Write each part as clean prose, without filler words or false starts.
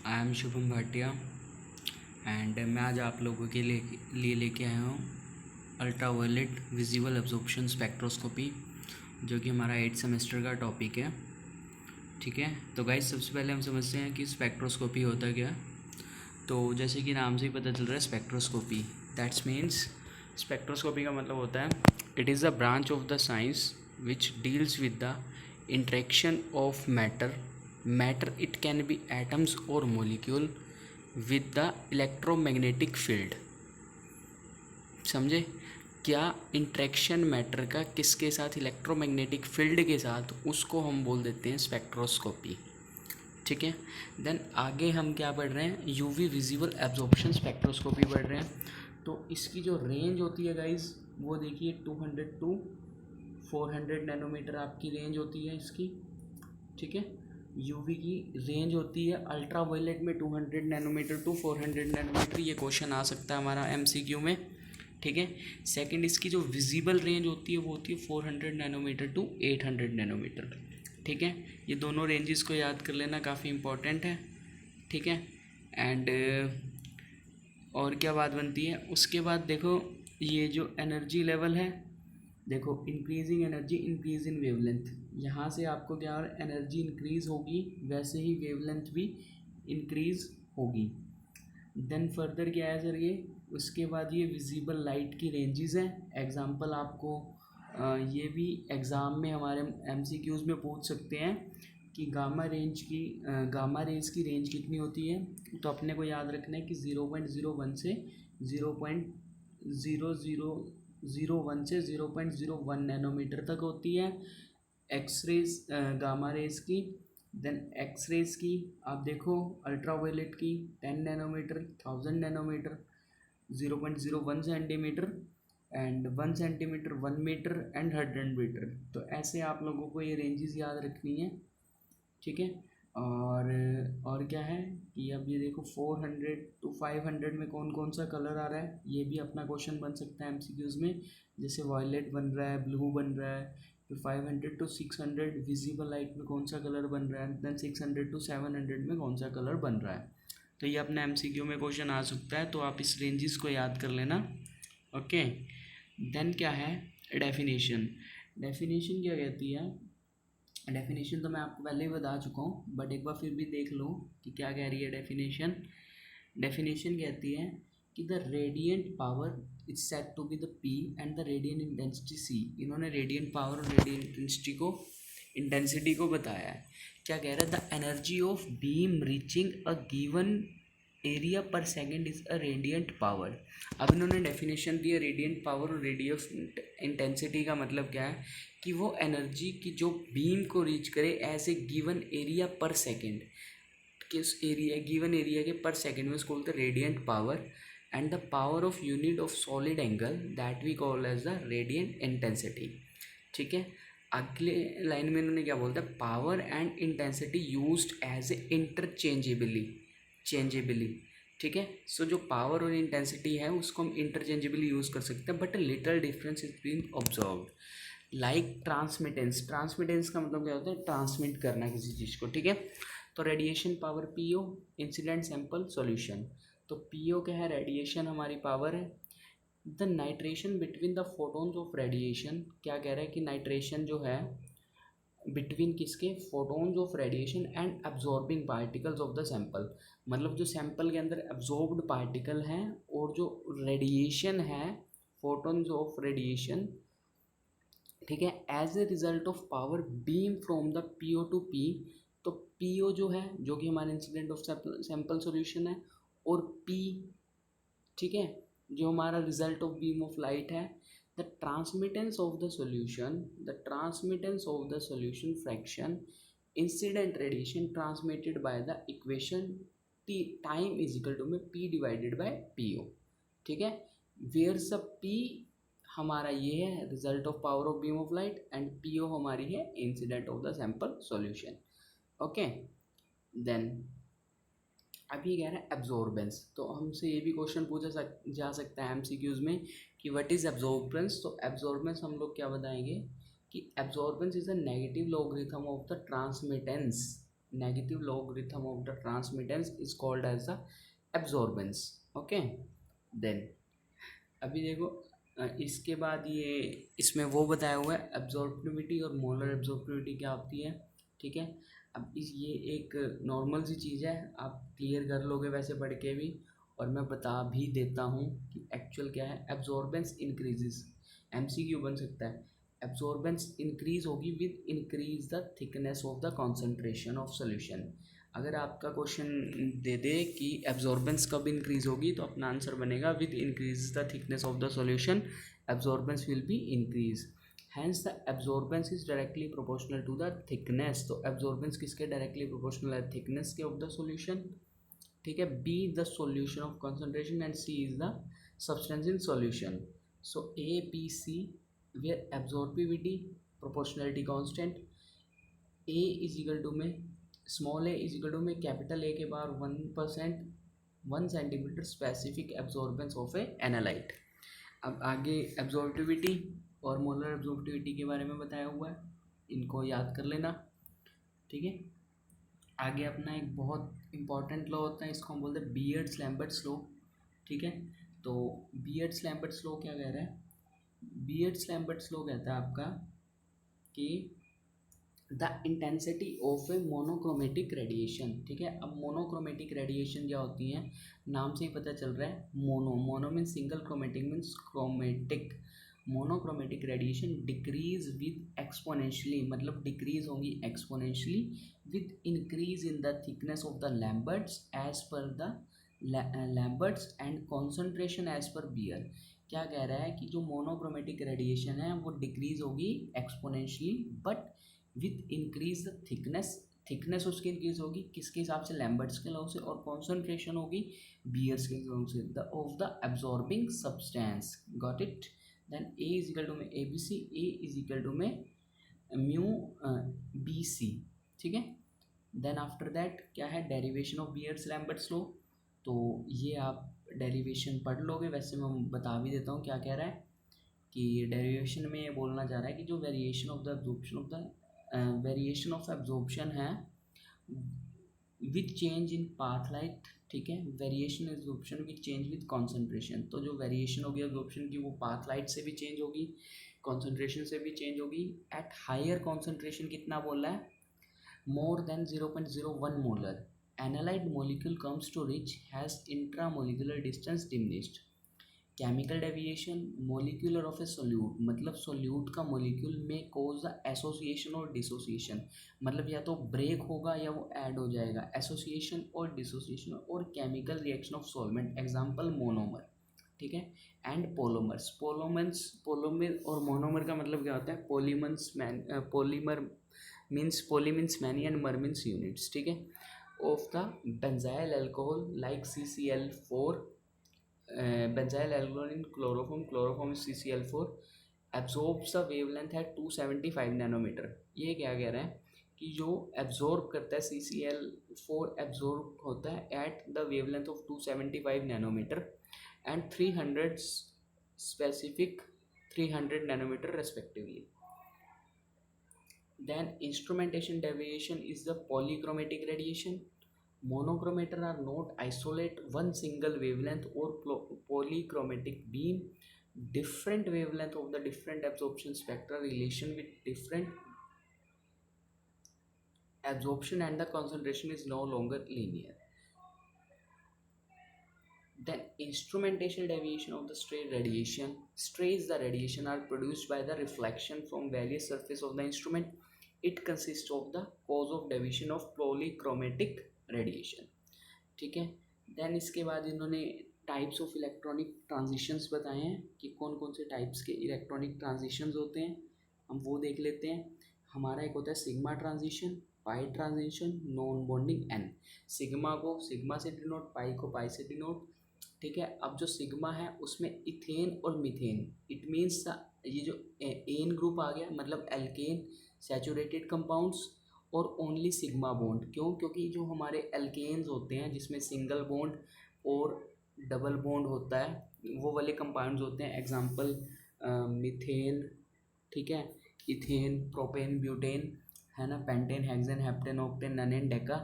I am Shubham Bhatia and मैं आज आप लोगों के लिए लेके आया हूँ ultraviolet visible absorption spectroscopy, जो कि हमारा 8th सेमेस्टर का टॉपिक है। ठीक है, तो गाइस सबसे पहले हम समझते हैं कि स्पेक्ट्रोस्कोपी होता क्या है। तो जैसे कि नाम से ही पता चल रहा है स्पेक्ट्रोस्कोपी, दैट्स मीन्स स्पेक्ट्रोस्कोपी का मतलब होता है it is a branch of the science which deals with the interaction of matter it can be atoms और molecule with the electromagnetic field. समझे? क्या इंटरेक्शन मैटर का किसके साथ, इलेक्ट्रोमैग्नेटिक फील्ड के साथ, उसको हम बोल देते हैं स्पेक्ट्रोस्कोपी। ठीक है, देन आगे हम क्या पढ़ रहे हैं, यूवी विजिबल एब्जॉर्प्शन स्पेक्ट्रोस्कोपी पढ़ रहे हैं। तो इसकी जो रेंज होती है गाइज, वो देखिए 200 टू 400 नैनोमीटर आपकी रेंज होती है इसकी। ठीक है, यूवी की रेंज होती है अल्ट्रा वायलेट में 200 नैनोमीटर टू 400 नैनोमीटर। ये क्वेश्चन आ सकता है हमारा एमसीक्यू में। ठीक है, सेकंड इसकी जो विजिबल रेंज होती है वो होती है 400 नैनोमीटर टू 800 नैनोमीटर। ठीक है, ये दोनों रेंजेस को याद कर लेना, काफ़ी इंपॉर्टेंट है। ठीक है, एंड और क्या बात बनती है उसके बाद, देखो ये जो एनर्जी लेवल है, देखो increasing energy increase in wavelength, यहाँ से आपको क्या एनर्जी इंक्रीज होगी, वैसे ही वेवलेंथ भी इंक्रीज होगी। देन फर्दर क्या है सर, ये उसके बाद ये विजिबल लाइट की रेंजेस हैं। एग्जांपल आपको ये भी एग्ज़ाम में हमारे एमसीक्यूज़ में पूछ सकते हैं कि गामा रेंज की रेंज कितनी होती है। तो अपने को याद रखना है कि 0.01 से 0.0001 से 0.01 नैनोमीटर तक होती है एक्सरेज, गामा रेज की। देन एक्सरेज की आप देखो, अल्ट्रा वायलेट की 10 nanometre, 1000 nanometre, 0.01 centimetre, and 1 centimetre, 1 metre and 100 metre. तो ऐसे आप लोगों को ये रेंजेस याद रखनी है। ठीक है, और क्या है कि अब ये देखो 400 टू 500 में कौन कौन सा कलर आ रहा है, ये भी अपना क्वेश्चन बन सकता है एमसीक्यूज़ में। जैसे वायलेट बन रहा है, ब्लू बन रहा है। फिर 500 टू 600 विजिबल लाइट में कौन सा कलर बन रहा है, देन 600 टू 700 में कौन सा कलर बन रहा है। तो ये अपना एमसीक्यू में क्वेश्चन आ सकता है, तो आप इस रेंजेस को याद कर लेना। ओके, देन क्या है डेफिनेशन। डेफिनेशन क्या कहती है, डेफिनेशन तो मैं आपको पहले ही बता चुका हूँ, बट एक बार फिर भी देख लो कि क्या कह रही है डेफिनेशन। डेफिनेशन कहती है कि the radiant power is set to be the P and the radiant intensity C. इन्होंने रेडियंट पावर और रेडियंट इंटेंसिटी को बताया है। क्या कह रहा है, the energy of beam reaching a given area per second is a radiant power. अब इन्होंने डेफिनेशन दी है रेडियंट पावर और रेडियंट इंटेंसिटी का मतलब क्या है कि वो एनर्जी की जो बीम को रीच करे as a given area per second, किस एरिया, गिवन एरिया के पर सेकेंड में उसको बोलते हैं radiant power, and the power of unit of solid angle that we call as the radiant intensity. ठीक है, अगले लाइन में इन्होंने क्या बोलता है, power and intensity used as a changeably. ठीक है, सो जो पावर और इंटेंसिटी है उसको हम इंटरचेंजेबली यूज़ कर सकते हैं, but little difference is been observed like transmittance. Transmittance का मतलब क्या होता है, ट्रांसमिट करना किसी चीज़ को। ठीक है, तो radiation power PO, incident sample solution. तो पीओ क्या है, रेडिएशन हमारी पावर है। The nitration between the photons of radiation, क्या कह रहा है कि नाइट्रेशन जो है बिटवीन किसके, photons of radiation and absorbing particles of the sample. मतलब जो सैंपल के अंदर एब्जॉर्ब्ड पार्टिकल हैं और जो रेडिएशन है, फोटोन्स ऑफ रेडिएशन। ठीक है, as a result of power beam from the PO to P. तो पीओ जो है, जो कि हमारे इंसिडेंट ऑफ सैंपल सॉल्यूशन है, और पी, ठीक है, जो हमारा result of beam of light है। The transmittance of the solution, the transmittance of the solution fraction incident radiation transmitted by the equation T time is equal to में P divided by PO. ठीक है, where the P हमारा ये है result of power of beam of light, and PO हमारी है incident of the sample solution. Okay, then अभी कह रहा है एब्जॉर्बेंस। तो हमसे ये भी क्वेश्चन पूछा जा सकता है एमसीक्यूज़ में कि व्हाट इज़ एब्जॉर्बेंस। तो एब्जॉर्बेंस हम लोग क्या बताएंगे कि absorbance is a negative logarithm of the transmittance negative logarithm of the transmittance is called as the absorbance. Okay, then अभी देखो इसके बाद ये इसमें वो बताया हुआ है एब्जॉर्बिविटी और मोलर एब्जॉर्बिविटी क्या होती है। ठीक है, अब इस ये एक नॉर्मल सी चीज़ है, आप क्लियर कर लोगे वैसे पढ़ के भी, और मैं बता भी देता हूँ कि एक्चुअल क्या है। एब्जॉर्बेंस इंक्रीजेस, एमसीक्यू बन सकता है। एब्जॉर्बेंस इंक्रीज होगी with increase the thickness of the concentration of solution. अगर आपका क्वेश्चन दे दे कि एब्जॉर्बेंस कब इंक्रीज होगी, तो अपना आंसर बनेगा with increase the thickness of the solution absorbance will be increase. Hence the absorbance is directly proportional to the thickness. तो absorbance किसके डायरेक्टली प्रोपोर्शनल है, थिकनेस के ऑफ द सॉल्यूशन। ठीक है, B the solution of concentration and C is the substance in solution. So A B C where absorptivity proportionality constant, A is equal to में small A is equal to में capital ए के बाहर 1%, 1 centimetre specific absorbance of A analyte. अब आगे एब्जॉर्बिविटी और molar एब्जॉर्बिविटी के बारे में बताया हुआ है, इनको याद कर लेना। ठीक है, आगे अपना एक बहुत इंपॉर्टेंट लॉ होता है, इसको हम बोलते हैं बियर्ड्स-लैम्बर्ट्स लॉ। ठीक है, तो बियर्ड्स-लैम्बर्ट्स लॉ क्या कह रहा है, बियर्ड्स-लैम्बर्ट्स लॉ कहता है आपका कि the intensity of A monochromatic radiation. ठीक है, अब मोनोक्रोमेटिक रेडिएशन क्या होती है, नाम से ही पता चल रहा है, mono means single, chromatic means chromatic. Monochromatic radiation decrease with exponentially, मतलब डिक्रीज होंगी exponentially with increase in the thickness of the Lambert's as per the Lambert's and concentration as per Beer. क्या कह रहा है कि जो मोनोक्रोमेटिक रेडिएशन है वो डिक्रीज होगी exponentially but with increase the thickness, thickness उसकी इंक्रीज होगी किसके हिसाब से, लैम्बर्ट्स के लॉ से, और कॉन्सेंट्रेशन होगी बियर्स के लॉ से, the of the absorbing substance. Got it. Then A is equal to में A B C, A is equal to में म्यू बी सी। ठीक है, देन आफ्टर दैट क्या है, derivation of Beer's Lambert's law. तो ये आप डेरिवेशन पढ़ लोगे, वैसे मैं बता भी देता हूँ क्या कह रहा है कि डेरिवेशन में ये बोलना चाह रहा है कि जो variation of the absorption of the variation of absorption है with change in path light. ठीक है, variation absorption with change with concentration. तो जो वेरिएशन होगी एब्जॉर्प्शन की वो पाथ लाइट से भी चेंज होगी, कॉन्सेंट्रेशन से भी चेंज होगी। एट हायर कॉन्सेंट्रेशन कितना बोल रहा है, more than 0.01 molar analyte molecule comes to reach has intramolecular distance diminished. Chemical deviation molecular of a solute, मतलब सोल्यूट का मोलिक्यूल में कोज द एसोसिएशन और डिसोसिएशन, मतलब या तो ब्रेक होगा या वो ऐड हो जाएगा, एसोसिएशन और डिसोसिएशन, और chemical reaction of solvent, example monomer. ठीक है, एंड पोलोमर्स, पोलोमर और मोनोमर का मतलब क्या होता है, polymer means poly means many and mer means units. ठीक है, of the benzyl alcohol like CCl4, benzyl alcohol in chloroform is CCl4 absorbs the wavelength at 275 nanometre. ये क्या कह रहा है कि जो एब्जॉर्ब करता है CCl4 एब्जॉर्ब होता है at the wavelength of 275 nanometre and 300 specific 300 nanometre respectively. Then instrumentation deviation is the polychromatic radiation. Monochromator are not isolate one single wavelength or polychromatic beam. Different wavelength of the different absorption spectra relation with different absorption and the concentration is no longer linear. Then instrumentation deviation of the stray radiation. Strays the radiation are produced by the reflection from various surface of the instrument. It consists of the cause of deviation of polychromatic radiation. ठीक है, then इसके बाद इन्होंने types of electronic transitions बताए हैं कि कौन कौन से टाइप्स के इलेक्ट्रॉनिक ट्रांजिशंस होते हैं, हम वो देख लेते हैं। हमारा एक होता है sigma transition, pi transition, non bonding N. Sigma को सिग्मा से डिनोट, पाई को पाई से डिनोट। ठीक है, अब जो सिग्मा है उसमें इथेन और मीथेन, इट मीन्स ये जो एन ग्रुप आ गया मतलब एल्केन सैचुरेटेड कंपाउंड्स और ओनली सिग्मा बॉन्ड। क्यों, क्योंकि जो हमारे एल्केन्स होते हैं जिसमें सिंगल बॉन्ड और डबल बॉन्ड होता है वो वाले कंपाउंड्स होते हैं, एग्जांपल मीथेन, ठीक है, इथेन, प्रोपेन, ब्यूटेन, है ना, pentane, hexane, heptane, octane, nonane, deca,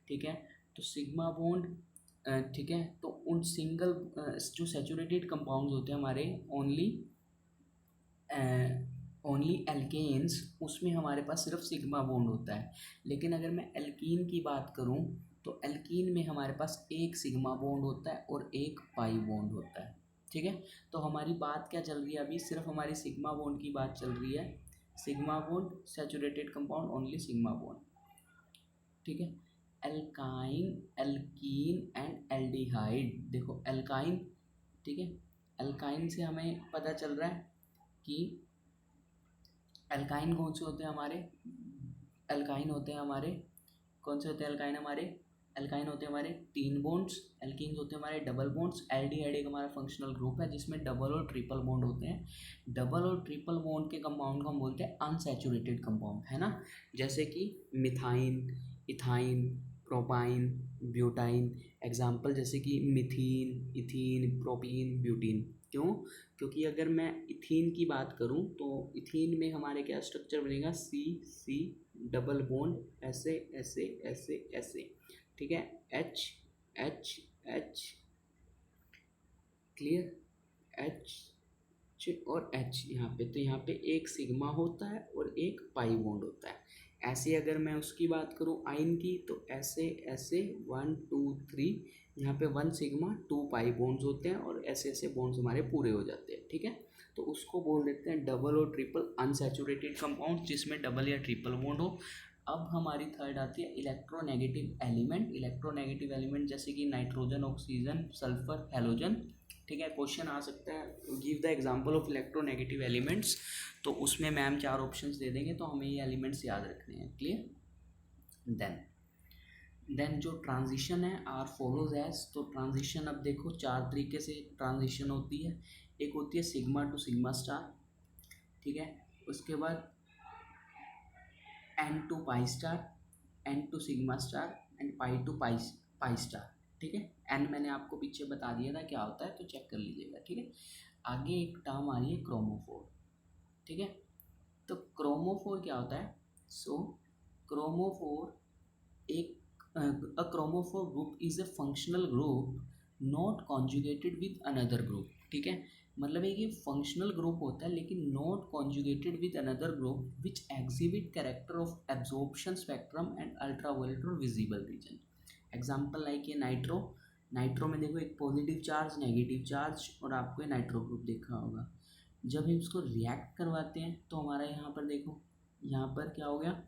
ठीक है। तो सिग्मा बॉन्ड, ठीक है, तो उन सिंगल जो सैचुरेटेड कंपाउंड्स होते हैं हमारे ओनली एल्केन्स, उसमें हमारे पास सिर्फ सिग्मा बॉन्ड होता है। लेकिन अगर मैं एल्कीन की बात करूं तो एल्कीन में हमारे पास एक सिग्मा बॉन्ड होता है और एक पाई बॉन्ड होता है, ठीक है। तो हमारी बात क्या चल रही है अभी, सिर्फ हमारी सिग्मा बॉन्ड की बात चल रही है, sigma bond, saturated compound, only sigma bond, ठीक है। एल्काइन, एल्कीन एंड एल्डिहाइड, देखो एल्काइन, ठीक है, एल्काइन से हमें पता चल रहा है कि एल्काइन कौन से होते हैं हमारे, एल्काइन होते हैं हमारे, कौन से होते हैं एल्काइन हमारे, एल्काइन होते हैं हमारे तीन बॉन्ड्स, एल्कीन्स होते हैं हमारे डबल बॉन्ड्स, एल्डिहाइड एक हमारा फंक्शनल ग्रुप है जिसमें डबल और ट्रिपल बॉन्ड होते हैं। डबल और ट्रिपल बॉन्ड के कंपाउंड को हम बोलते हैं अनसैचुरेटेड कंपाउंड, है ना, जैसे कि मिथाइन, इथाइन, प्रोपाइन, ब्यूटाइन, एग्जाम्पल जैसे कि मिथीन, इथीन, प्रोपीन, ब्यूटीन। क्यों? क्योंकि अगर मैं इथीन की बात करूं तो इथीन में हमारे क्या स्ट्रक्चर बनेगा, सी सी डबल बॉन्ड ऐसे ऐसे ऐसे ऐसे, ठीक है, H H H, clear, H और एच यहाँ पे, तो यहाँ पे एक सिग्मा होता है और एक पाई बॉन्ड होता है। ऐसे अगर मैं उसकी बात करूँ आइन की तो ऐसे ऐसे 1 2 3, यहाँ पे 1 सिग्मा 2 पाई बॉन्ड्स होते हैं और ऐसे ऐसे बॉन्ड्स हमारे पूरे हो जाते हैं, ठीक है। तो उसको बोल देते हैं डबल और ट्रिपल अनसैचुरेटेड कंपाउंड जिसमें डबल या ट्रिपल बॉन्ड हो। अब हमारी थर्ड आती है इलेक्ट्रोनेगेटिव एलिमेंट। इलेक्ट्रोनेगेटिव एलिमेंट जैसे कि नाइट्रोजन, ऑक्सीजन, सल्फर, हैलोजन, ठीक है। क्वेश्चन आ सकता है give the example of electronegative elements, तो उसमें मैम 4 ऑप्शंस दे देंगे तो हमें ये एलिमेंट्स याद रखने हैं, क्लियर। देन जो ट्रांजिशन है आर फॉलोज एज, तो ट्रांजिशन अब देखो 4 तरीके से ट्रांजिशन होती है। एक होती है सिग्मा टू सिग्मा स्टार, ठीक है, उसके बाद N to pi star, N to sigma star and pi to pi star, ठीक है। एन मैंने आपको पीछे बता दिया था क्या होता है तो चेक कर लीजिएगा, ठीक है। आगे एक टर्म आ रही है क्रोमोफोर, ठीक है। तो क्रोमोफोर क्या होता है, सो क्रोमोफोर एक a chromophore group is a functional group not conjugated with another group, ठीक है। मतलब एक ये फंक्शनल ग्रुप होता है लेकिन not conjugated with another group which exhibit character of absorption spectrum and ultraviolet और विजिबल रीजन। एग्जाम्पल लाइक ये नाइट्रो, नाइट्रो में देखो एक पॉजिटिव चार्ज, नेगेटिव चार्ज और आपको ये नाइट्रो ग्रुप देखा होगा। जब हम इसको रिएक्ट करवाते हैं तो हमारा यहाँ पर देखो, यहाँ पर क्या हो गया,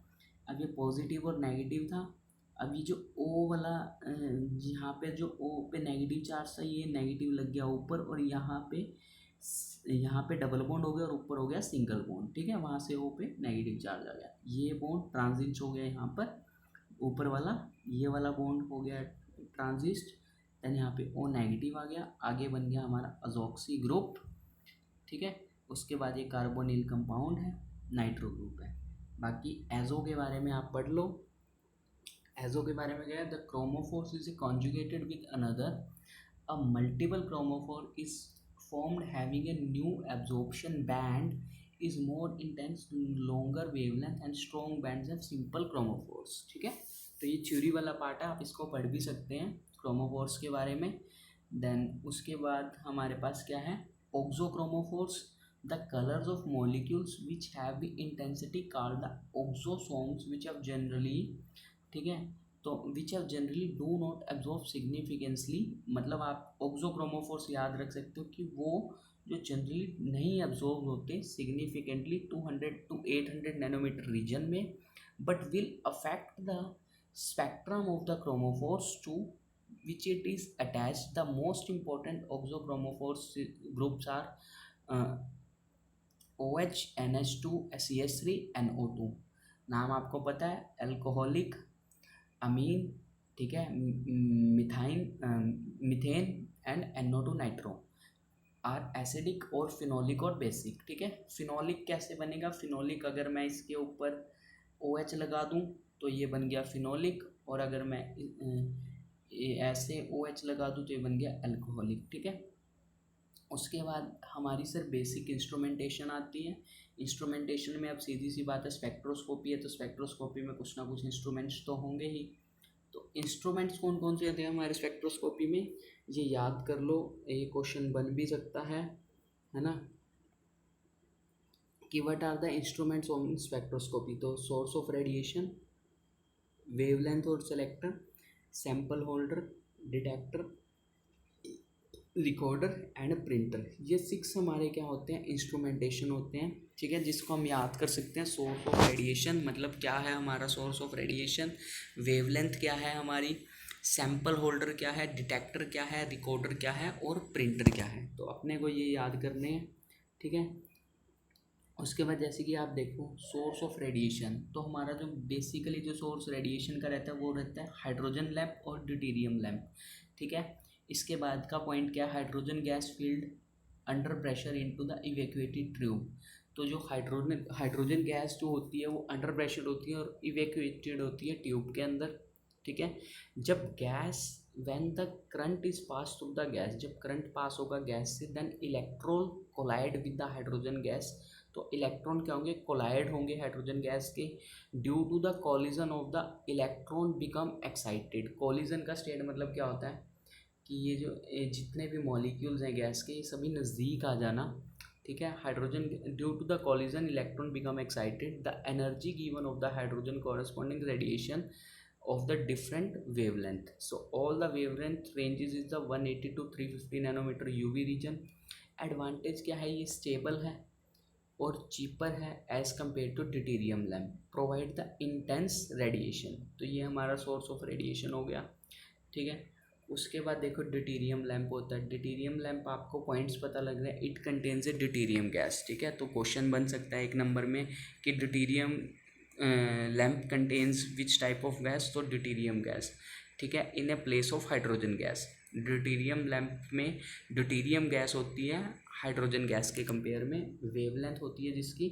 अब ये पॉजिटिव और नेगेटिव था, अब ये जो ओ वाला यहाँ पे जो ओ पे नेगेटिव चार्ज था ये नेगेटिव लग गया ऊपर और यहाँ पे डबल बॉन्ड हो गया और ऊपर हो गया सिंगल बॉन्ड, ठीक है। वहाँ से ओ पे नेगेटिव चार्ज आ गया, ये बॉन्ड ट्रांजिट हो गया यहाँ पर ऊपर वाला, ये वाला बॉन्ड हो गया ट्रांजिस्ट, देन यहाँ पे ओ नेगेटिव आ गया, आगे बन गया हमारा अजॉक्सी ग्रुप, ठीक है। उसके बाद ये कार्बोनिल कंपाउंड है, नाइट्रो ग्रुप है। बाकी एजो के बारे में आप पढ़ लो, एजो के बारे में क्या है, the chromophores is conjugated with another, a multiple chromophore is formed having a new absorption band is more intense, longer wavelength and strong bands have simple chromophores, ठीक है। तो ये थ्योरी वाला पार्ट है, आप इसको पढ़ भी सकते हैं क्रोमोफोर्स के बारे में। देन उसके बाद हमारे पास क्या है, auxochromophores, the colours of molecules which have the intensity called the auxosomes which have generally, ठीक है, तो which have generally do not absorb significantly, मतलब आप ऑक्सोक्रोमोफोर्स याद रख सकते हो कि वो जो जनरली नहीं एब्जॉर्ब होते सिग्निफिकेंटली 200 to 800 नैनोमीटर रीजन में, but will affect the spectrum of the chromophores to which it is attached. The most important auxochromophores groups are OH, NH2, CH3, NO2। नाम आपको पता है, अल्कोहलिक, अमीन, ठीक है, methine, methane and NO2 nitro are acidic और phenolic और basic, ठीक है। फिनोलिक कैसे बनेगा, फिनोलिक अगर मैं इसके ऊपर OH लगा दूं तो ये बन गया फिनोलिक, और अगर मैं ऐसे OH लगा दूं तो ये बन गया अल्कोहलिक, ठीक है। उसके बाद हमारी सर बेसिक इंस्ट्रूमेंटेशन आती है। इंस्ट्रूमेंटेशन में अब सीधी सी बात है, स्पेक्ट्रोस्कोपी है तो स्पेक्ट्रोस्कोपी में कुछ ना कुछ इंस्ट्रूमेंट्स तो होंगे ही। तो इंस्ट्रूमेंट्स कौन कौन से होते हैं हमारे स्पेक्ट्रोस्कोपी में, ये याद कर लो, ये क्वेश्चन बन भी सकता है ना, कि what are the instruments on spectroscopy. तो सोर्स ऑफ रेडिएशन, वेवलेंथ और selector, sample holder, detector, recorder and printer, ये 6 हमारे क्या होते हैं, इंस्ट्रूमेंटेशन होते हैं। ठीक है, जिसको हम याद कर सकते हैं। सोर्स ऑफ रेडिएशन मतलब क्या है हमारा सोर्स ऑफ रेडिएशन, वेवलेंथ क्या है हमारी, सैंपल होल्डर क्या है, डिटेक्टर क्या है, रिकॉर्डर क्या है और प्रिंटर क्या है। तो अपने को ये याद करने हैं। ठीक है, उसके बाद जैसे कि आप देखो सोर्स ऑफ रेडिएशन, तो हमारा जो बेसिकली जो सोर्स रेडिएशन का रहता है वो रहता है हाइड्रोजन लैंप और ड्यूटेरियम लैंप। ठीक है, इसके बाद का पॉइंट क्या है, hydrogen gas field under pressure into the evacuated tube. तो जो हाइड्रोजन गैस जो होती है वो अंडर प्रेशर होती है और इवैक्यूएटेड होती है ट्यूब के अंदर। ठीक है, जब gas when the current is pass through the gas, जब करंट पास होगा गैस से, then electron collide with the hydrogen gas. तो इलेक्ट्रॉन क्या होंगे, कोलाइड होंगे हाइड्रोजन गैस के। Due to the collision of the electron become excited. Collision का state मतलब क्या होता है कि ये जितने भी मॉलिक्यूल्स हैं गैस के, ये सभी नज़दीक आ जाना। ठीक है, hydrogen due to the collision electron become excited, the energy given off the hydrogen corresponding radiation of the different wavelength. So all the wavelength ranges is the 180 to 350 nanometer UV region. Advantage क्या है, ये stable है और cheaper है as compare to deuterium lamp, provide the intense radiation. तो ये हमारा source of radiation हो गया। ठीक है, उसके बाद देखो ड्यूटेरियम लैम्प होता है। ड्यूटेरियम लैम्प आपको पॉइंट्स पता लग रहे हैं, it contains A deuterium gas. ठीक है, तो क्वेश्चन बन सकता है 1 नंबर में कि deuterium lamp contains which type of gas, तो ड्यूटेरियम गैस। ठीक है, in a place of hydrogen gas. Deuterium lamp में ड्यूटेरियम गैस होती है हाइड्रोजन गैस के कंपेयर में। वेवलेंथ होती है जिसकी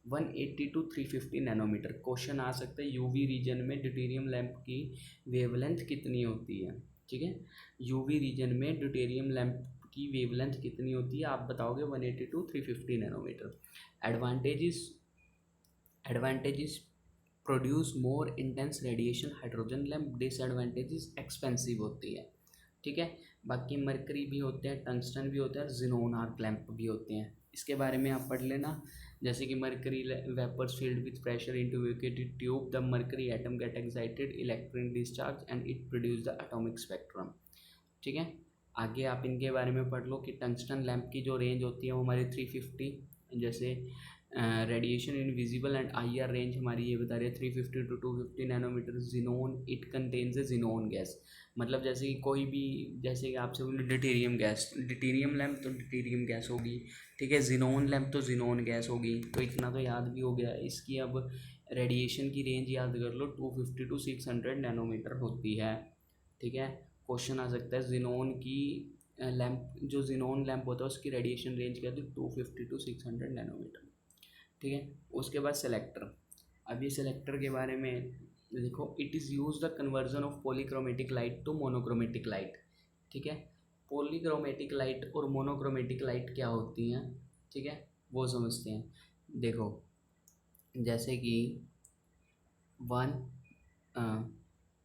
180 टू 350 नैनोमीटर। क्वेश्चन आ सकता है यूवी रीजन में ड्यूटेरियम लैम्प की वेवलेंथ कितनी होती है। ठीक है, यूवी रीजन में ड्यूटेरियम लैम्प की वेवलेंथ कितनी होती है, आप बताओगे 180 to 350 nanometre. Advantages produce more intense radiation hydrogen lamp. Disadvantages expensive होती है। ठीक है, बाकी मरकरी भी होते हैं, टंगस्टन भी होते हैं, जिनोन आर्क लैम्प भी होते हैं। इसके बारे में आप पढ़ लेना, जैसे कि mercury vapours filled with pressure into evacuated tube, the mercury atom get excited, electron discharge and it produce the atomic spectrum. ठीक है, आगे आप इनके बारे में पढ़ लो कि टंगस्टन लैम्प की जो रेंज होती है वो हमारी 350, जैसे radiation in visible and IR range हमारी ये बता रही है 350 to 250 nanometre. Xenon it contains a xenon gas, मतलब जैसे कि कोई भी, जैसे कि आपसे बोले ड्यूटेरियम गैस, ड्यूटेरियम लैम्प तो ड्यूटेरियम गैस होगी। ठीक है, जिनोन लैम्प तो जिनोन गैस होगी। तो इतना तो याद भी हो गया। इसकी अब रेडिएशन की रेंज याद कर लो, 250 टू 600 नैनोमीटर होती है। ठीक है, क्वेश्चन आ सकता है जिनोन की लैम्प, जो जिनोन लैम्प होता है उसकी रेडिएशन रेंज क्या थी, 250 टू 600 नैनोमीटर। ठीक है, उसके बाद सेलेक्टर। अब ये सेलेक्टर के बारे में देखो, it is use the conversion of polychromatic light to monochromatic light. ठीक है, पॉलीक्रोमेटिक लाइट और मोनोक्रोमेटिक लाइट क्या होती हैं, ठीक है, वो समझते हैं। देखो जैसे कि वन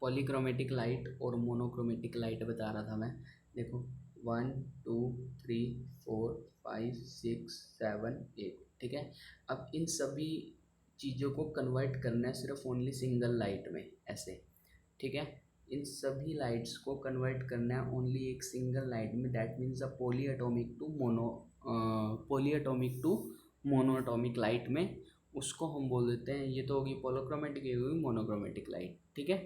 पॉलीक्रोमेटिक लाइट और मोनोक्रोमेटिक लाइट बता रहा था मैं। देखो 1 2 3 4 5 6 7 8। ठीक है, अब इन सभी चीज़ों को कन्वर्ट करना है सिर्फ ओनली सिंगल लाइट में, ऐसे। ठीक है, इन सभी लाइट्स को कन्वर्ट करना है ओनली एक सिंगल लाइट में। That means a polyatomic to monoatomic light में, उसको हम बोल देते हैं, ये तो होगी पोलोक्रोमेटिक, ये होगी मोनोक्रोमेटिक लाइट। ठीक है,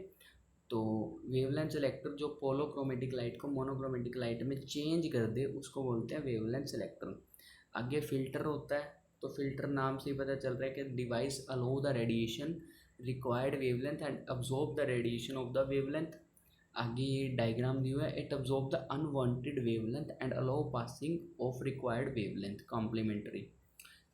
तो वेवलेंथ सेलेक्टर जो पोलोक्रोमेटिक लाइट को मोनोक्रोमेटिक लाइट में चेंज कर दे उसको बोलते हैं वेवलेंथ सेलेक्टर। आगे फिल्टर होता है, तो फिल्टर नाम से ही पता चल रहा है कि device allow the radiation required wavelength and absorb the radiation of the wavelength. आगे ये डायग्राम दिया हुआ है, it absorb the unwanted wavelength and allow passing of required wavelength complementary.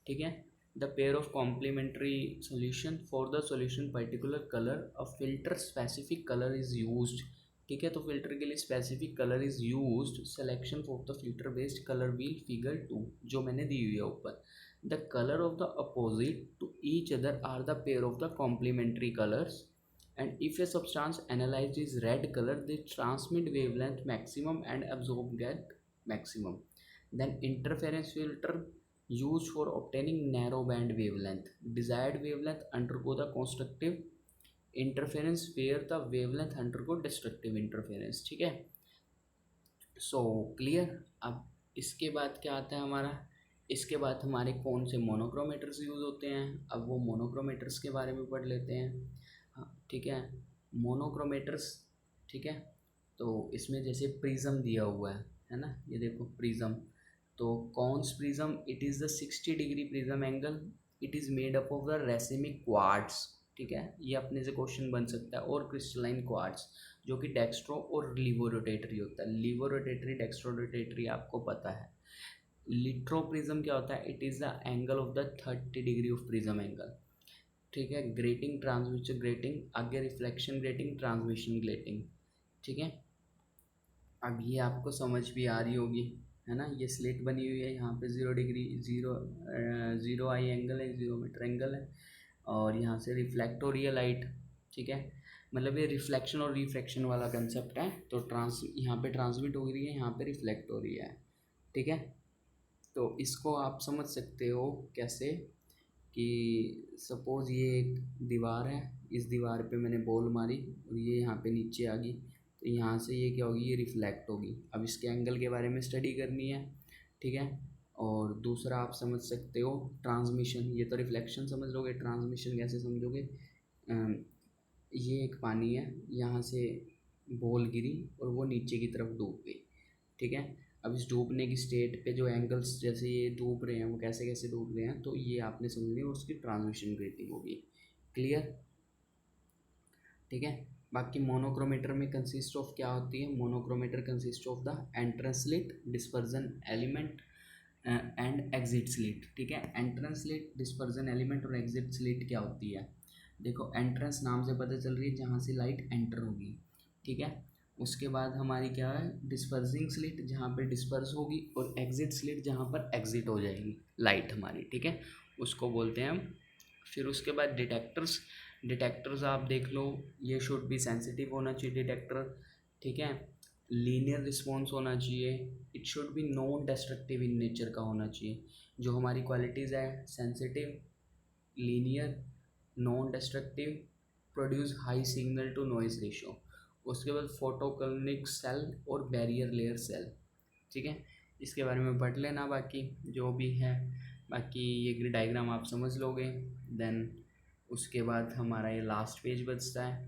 ठीक है, the pair of complementary solution for the solution particular color, a filter specific color is used ठीक है। तो फिल्टर के लिए specific colour is used, selection of the filter based colour wheel figure 2 जो मैंने दी हुई है ऊपर। The colour of the opposite to each other are the pair of the complementary colours and if a substance analyzed is red color they transmit wavelength maximum and absorb get maximum. Then interference filter used for obtaining narrow band wavelength, desired wavelength undergo the constructive interference where the wavelength undergo destructive interference। ठीक है, so clear. अब इसके बाद क्या आता है हमारा, इसके बाद हमारे कौन से मोनोक्रोमेटर्स यूज़ होते हैं, अब वो मोनोक्रोमेटर्स के बारे में पढ़ लेते हैं। हाँ ठीक है, मोनोक्रोमेटर्स। ठीक है, तो इसमें जैसे प्रिज्म दिया हुआ है ना, ये देखो प्रिज्म। तो cons prism, it is the 60 degree prism angle, it is made up of the racemic quartz. ठीक है, ये अपने से क्वेश्चन बन सकता है। और क्रिस्टलाइन क्वार्ट्स जो कि डेक्स्ट्रो और लीवो रोटेटरी होता है। लीवो रोटेटरी डेक्स्ट्रो रोटेटरी आपको पता है। लिट्रो प्रिज्म क्या होता है, it is the angle of the 30 degree of prism angle. ठीक है, ग्रेटिंग ट्रांसमिशन ग्रेटिंग, आगे रिफ्लेक्शन ग्रेटिंग ट्रांसमिशन ग्रेटिंग। ठीक है, अब ये आपको समझ भी आ रही होगी है ना। ये स्लिट बनी हुई है, यहाँ पे 0 डिग्री 0 आई एंगल है, 0 मीटर एंगल है, और यहाँ से रिफ्लेक्ट हो रही है लाइट। ठीक है, मतलब ये रिफ्लेक्शन और रिफ्रैक्शन वाला कंसेप्ट है। तो यहाँ पे ट्रांसमिट हो रही है, यहाँ पे रिफ्लेक्ट हो रही है। ठीक है, तो इसको आप समझ सकते हो कैसे कि सपोज़ ये एक दीवार है, इस दीवार पे मैंने बॉल मारी और ये यहाँ पे नीचे आ गई, तो यहाँ से ये क्या होगी, ये रिफ्लेक्ट होगी। अब इसके एंगल के बारे में स्टडी करनी है। ठीक है, और दूसरा आप समझ सकते हो ट्रांसमिशन, ये तो रिफ्लेक्शन समझ लोगे, ट्रांसमिशन कैसे समझोगे। ये एक पानी है, यहाँ से बॉल गिरी और वो नीचे की तरफ डूब गई। ठीक है, अब इस डूबने की स्टेट पे जो एंगल्स जैसे ये डूब रहे हैं वो कैसे कैसे डूब रहे हैं, तो ये आपने समझनी और उसकी ट्रांसमिशन ग्रेटिंग होगी। क्लियर। ठीक है, बाकी मोनोक्रोमेटर में कंसिस्ट ऑफ क्या होती है, monochromator consist of the entrance slit, dispersion element and exit slit. ठीक है, एंट्रेंस स्लिट, डिस्पर्जन एलिमेंट और एग्जिट स्लिट क्या होती है, देखो एंट्रेंस नाम से पता चल रही है जहाँ से लाइट एंटर होगी। ठीक है, उसके बाद हमारी क्या है, डिस्पर्सिंग स्लिट जहाँ पे डिस्पर्स होगी, और एग्जिट स्लिट जहाँ पर एग्जिट हो जाएगी लाइट हमारी। ठीक है, उसको बोलते हैं हम। फिर उसके बाद डिटेक्टर्स, डिटेक्टर्स आप देख लो, ये शुड बी सेंसिटिव होना चाहिए डिटेक्टर। ठीक है, लीनियर रिस्पॉन्स होना चाहिए, it should be non destructive in nature का होना चाहिए। जो हमारी क्वालिटीज़ है, sensitive, linear, non destructive, produce high signal to noise ratio. उसके बाद फोटोकॉलिक सेल और बैरियर लेयर सेल। ठीक है, इसके बारे में पढ़ लेना बाकी जो भी है, बाकी ये डायग्राम आप समझ लोगे। देन उसके बाद हमारा ये लास्ट पेज बचता है,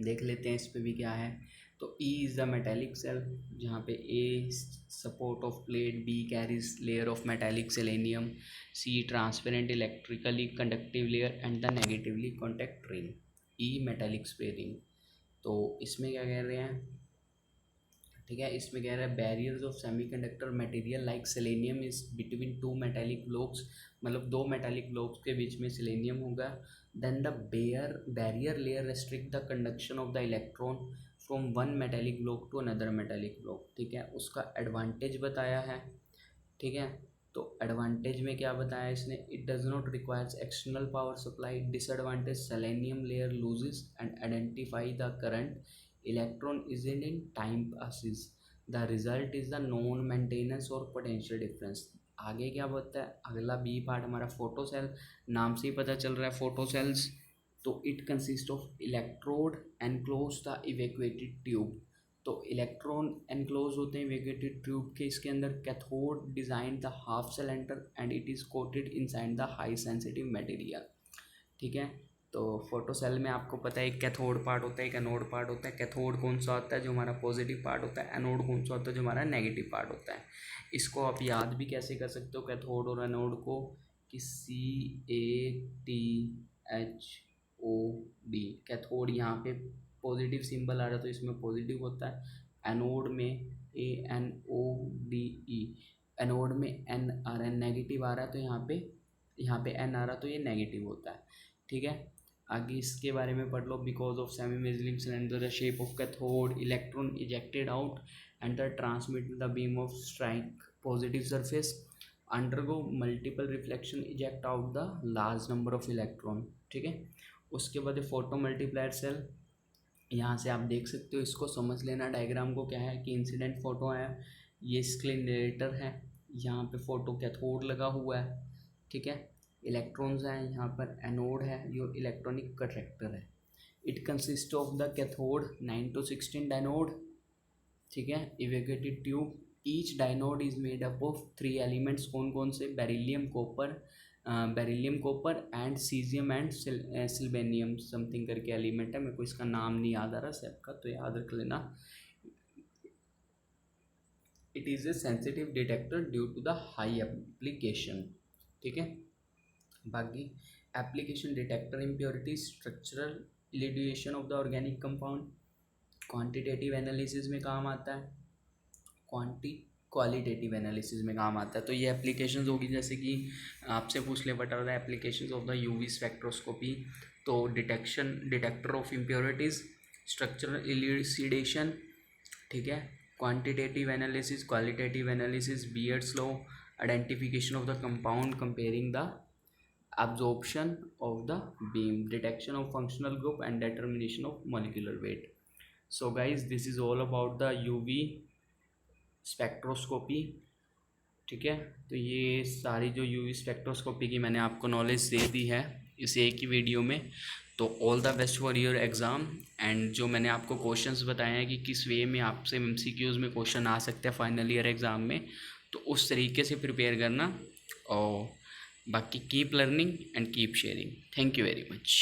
देख लेते हैं इस पे भी क्या है। तो E is the metallic cell, जहाँ पे A support of plate, B carries layer of metallic selenium, C transparent electrically conductive layer and the negatively contact ring. E metallic spray ring. तो इसमें क्या कह रहे हैं, ठीक है, इसमें कह रहा है barriers of semiconductor material like selenium is between two metallic blocks, मतलब दो मेटालिक ब्लॉक्स के बीच में सेलेनियम होगा। Then the barrier layer restrict the conduction of the electron from one metallic block to another metallic block. ठीक है, उसका advantage बताया है। ठीक है, तो एडवांटेज में क्या बताया इसने, it does not requires external power supply. Disadvantage, selenium layer loses and identify the current, electron is in time passes, the result is the non maintenance और पोटेंशियल डिफरेंस। आगे क्या बोलता है, अगला बी पार्ट हमारा फोटो सेल, नाम से ही पता चल रहा है फोटो सेल्स। तो it consist of electrode enclose the evacuated tube. तो इलेक्ट्रॉन एनक्लोज होते हैं इवेक्यूएटेड ट्यूब के, इसके अंदर cathode design the half cylinder and it is coated inside the high sensitive material. ठीक है, तो फोटो सेल में आपको पता है एक कैथोड पार्ट होता है, एक एनोड पार्ट होता है। कैथोड कौन सा होता है, जो हमारा पॉजिटिव पार्ट होता है। एनोड कौन सा होता है, जो हमारा नेगेटिव पार्ट होता है। इसको आप याद भी कैसे कर सकते हो कैथोड और एनोड को, कि CATHOD। कैथोड यहाँ पे पॉजिटिव सिंबल आ रहा है तो इसमें पॉजिटिव होता है। एनोड में ANODE, एनोड में N आ रहा है, नेगेटिव आ रहा है तो यहाँ पे N आ रहा है तो ये नेगेटिव होता है। ठीक है, आगे इसके बारे में पढ़ लो। Because of semi measling cylinder the shape of cathode, electron ejected out and the transmit the beam of strike positive surface, undergo multiple reflection, eject out the large number of electron. ठीक है, उसके बाद photo multiplier cell, यहाँ से आप देख सकते हो, इसको समझ लेना डायग्राम को। क्या है कि इंसिडेंट फोटो है, ये स्क्रीनरेटर है, यहाँ पे फोटो कैथोड लगा हुआ है। ठीक है, इलेक्ट्रॉन्स हैं, यहाँ पर एनोड है, ये इलेक्ट्रॉनिक कंडक्टर है। It consist of the cathode 9 to 16 dynode. ठीक है, evacuated tube, each dynode is made up of 3 elements. कौन कौन से? Beryllium copper and caesium and sylvanium something करके एलिमेंट है, मेरे को इसका नाम नहीं याद आ रहा सब का, तो याद रख लेना। It is a sensitive detector due to the high application. ठीक है, बाकी application detector impurity, structural elucidation of the organic compound, quantitative analysis में काम आता है, क्वालिटेटिव एनालिसिस में काम आता है। तो ये एप्लीकेशंस होगी, जैसे कि आपसे पूछ ले what are the applications of the UV spectroscopy, तो detector of impurities, structural elucidation, ठीक है, quantitative analysis, qualitative analysis, Beer's law, identification of the compound, comparing the absorption of the beam, detection of functional group and determination of molecular weight. So guys, this is all about the UV spectroscopy. ठीक है, तो ये सारी जो UV spectroscopy की मैंने आपको knowledge दे दी है इस एक ही वीडियो में। तो all the best for your exam. And जो मैंने आपको क्वेश्चंस बताए हैं कि किस वे में आपसे MCQs में क्वेश्चन आ सकते हैं फाइनल ईयर एग्ज़ाम में, तो उस तरीके से प्रिपेयर करना। और बाकी keep learning and keep sharing. Thank you very much.